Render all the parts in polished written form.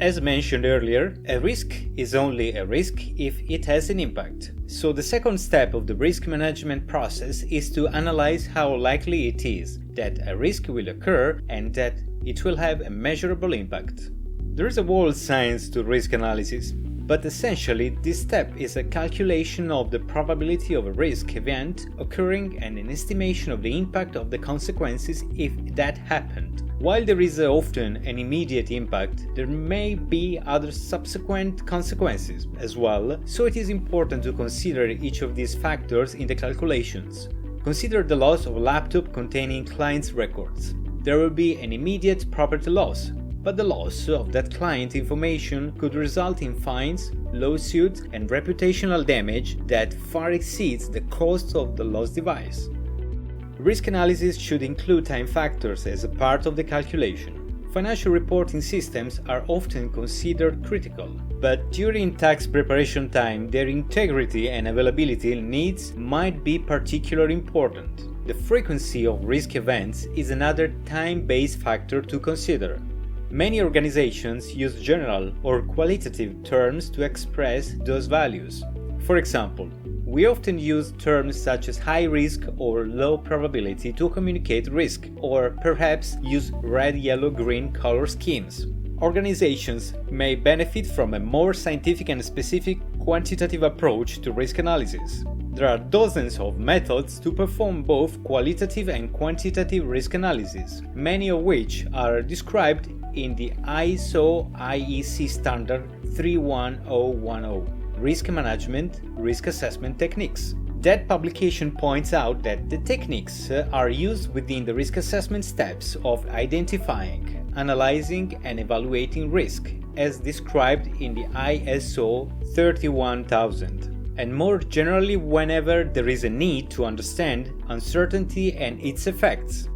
As mentioned earlier, a risk is only a risk if it has an impact. So the second step of the risk management process is to analyze how likely it is that a risk will occur and that it will have a measurable impact. There is a whole science to risk analysis, but essentially this step is a calculation of the probability of a risk event occurring and an estimation of the impact of the consequences if that happened. While there is often an immediate impact, there may be other subsequent consequences as well, so it is important to consider each of these factors in the calculations. Consider the loss of a laptop containing client's records. There will be an immediate property loss, but the loss of that client information could result in fines, lawsuits, and reputational damage that far exceeds the cost of the lost device. Risk analysis should include time factors as a part of the calculation. Financial reporting systems are often considered critical, but during tax preparation time, their integrity and availability needs might be particularly important. The frequency of risk events is another time-based factor to consider. Many organizations use general or qualitative terms to express those values. For example, we often use terms such as high risk or low probability to communicate risk, or perhaps use red, yellow, green color schemes. Organizations may benefit from a more scientific and specific quantitative approach to risk analysis. There are dozens of methods to perform both qualitative and quantitative risk analysis, many of which are described in the ISO IEC standard 31010. Risk Management Risk Assessment Techniques. That publication points out that the techniques are used within the risk assessment steps of identifying, analyzing, and evaluating risk, as described in the ISO 31000, and more generally whenever there is a need to understand uncertainty and its effects.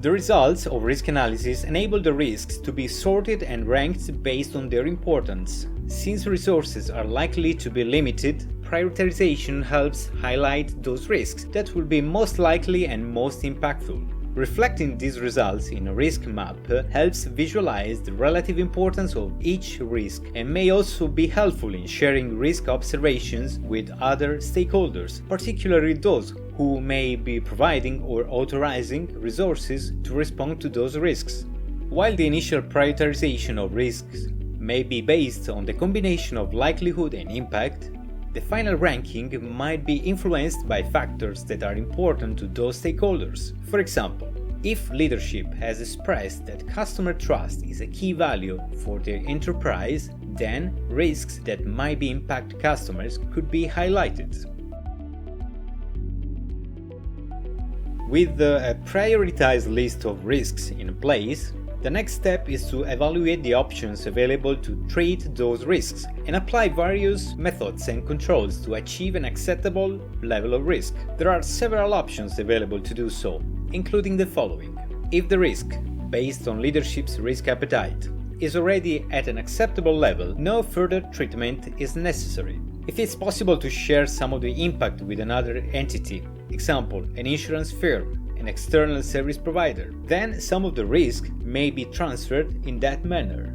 The results of risk analysis enable the risks to be sorted and ranked based on their importance. Since resources are likely to be limited, prioritization helps highlight those risks that will be most likely and most impactful. Reflecting these results in a risk map helps visualize the relative importance of each risk and may also be helpful in sharing risk observations with other stakeholders, particularly those who may be providing or authorizing resources to respond to those risks. While the initial prioritization of risks may be based on the combination of likelihood and impact, the final ranking might be influenced by factors that are important to those stakeholders. For example, if leadership has expressed that customer trust is a key value for their enterprise, then risks that might impact customers could be highlighted. With a prioritized list of risks in place, the next step is to evaluate the options available to treat those risks and apply various methods and controls to achieve an acceptable level of risk. There are several options available to do so, including the following. If the risk, based on leadership's risk appetite, is already at an acceptable level, no further treatment is necessary. If it's possible to share some of the impact with another entity, example, an insurance firm, an external service provider, then some of the risk may be transferred in that manner.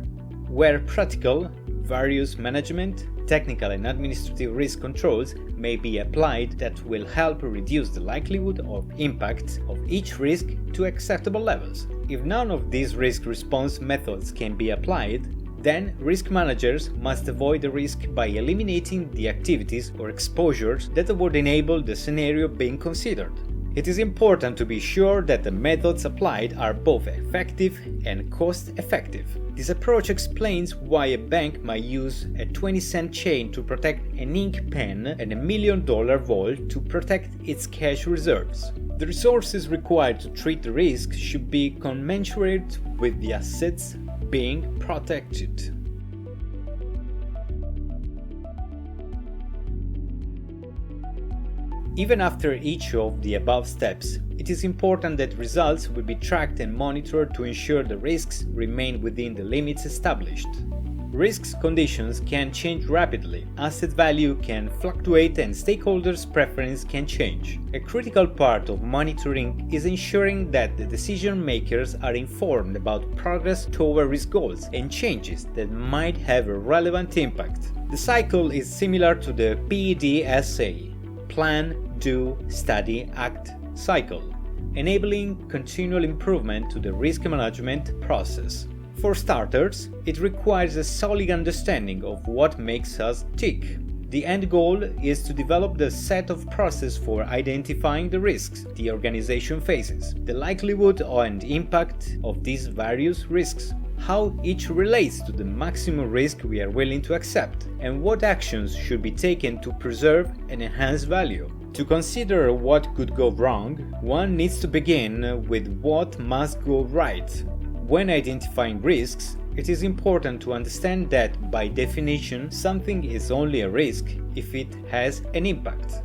Where practical, various management, technical and administrative risk controls may be applied that will help reduce the likelihood of impact of each risk to acceptable levels. If none of these risk response methods can be applied, then risk managers must avoid the risk by eliminating the activities or exposures that would enable the scenario being considered. It is important to be sure that the methods applied are both effective and cost-effective. This approach explains why a bank might use a 20-cent chain to protect an ink pen and $1 million vault to protect its cash reserves. The resources required to treat the risk should be commensurate with the assets being protected. Even after each of the above steps, it is important that results will be tracked and monitored to ensure the risks remain within the limits established. Risks conditions can change rapidly, asset value can fluctuate, and stakeholders' preference can change. A critical part of monitoring is ensuring that the decision makers are informed about progress toward risk goals and changes that might have a relevant impact. The cycle is similar to the PDSA, Plan, Do, Study, Act cycle, enabling continual improvement to the risk management process. For starters, it requires a solid understanding of what makes us tick. The end goal is to develop the set of processes for identifying the risks the organization faces, the likelihood and impact of these various risks, how each relates to the maximum risk we are willing to accept, and what actions should be taken to preserve and enhance value. To consider what could go wrong, one needs to begin with what must go right. When identifying risks, it is important to understand that, by definition, something is only a risk if it has an impact.